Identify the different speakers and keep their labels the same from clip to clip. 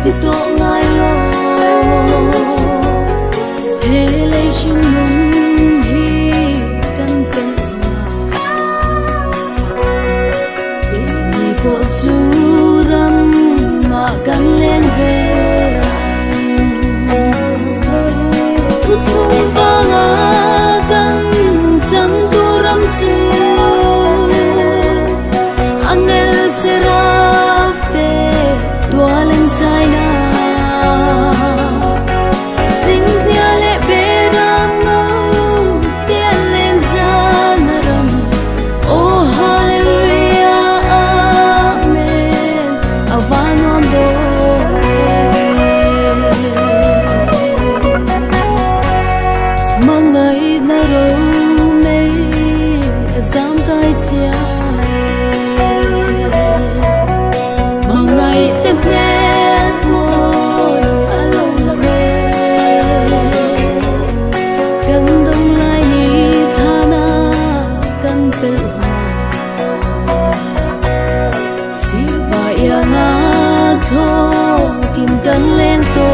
Speaker 1: ti to ngai lo he le shin nun hi kan pe na e ni po chu ram ma kan len ve thu thung va nga kan chan tu ram chu angel seraf te tualen china sing nya le beram no tialen zanaram oh hallelujah amen avanom do mangai na ro me zam kai chia mangai te pe moi along la ge kan dong lai ni thana kan pel na silva ya nga tho kim kan leng to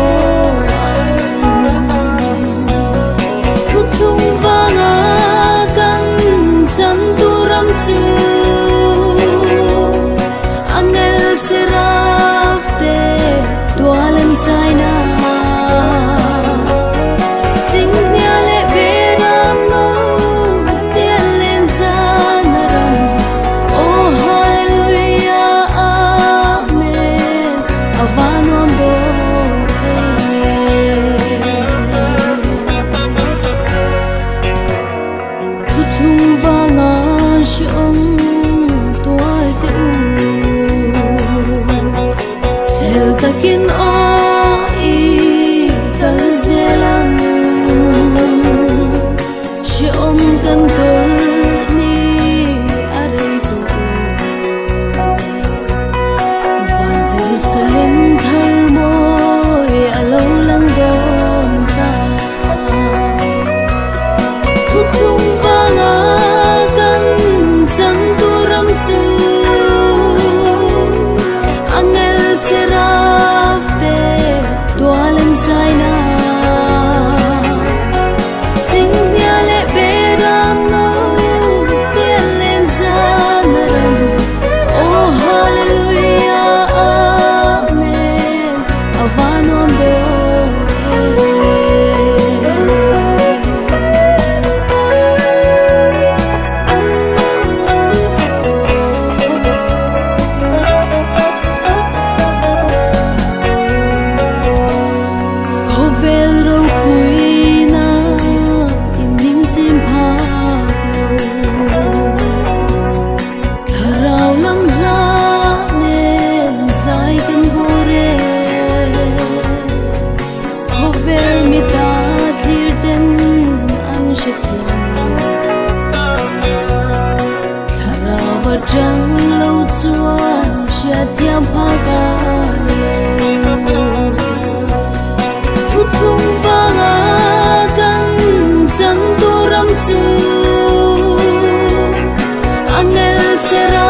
Speaker 1: thu thung va nga kan chan tu ram chu angel seraf te tualen china sing nya le beram no tialen zanaram oh hallelujah amen avanom do thu thung va nga shom tual te sel takin o i kal zelam shom kan tor ni are to van Jerusalem thar moi alo lang dom ta thu thung va nga kan chan tu ram chu angel seraf te tualen china sing nya le beram no tialen zanaram oh hallelujah amen avanom do khovel ro pui na im nim chim pha lo tharau lam hla nen zai kan vo re khovel mi ta thir den an she thiam tharau ba jang lo chuan sha thiam pha ka thu thung va nga kan chan tu ram chu angel sera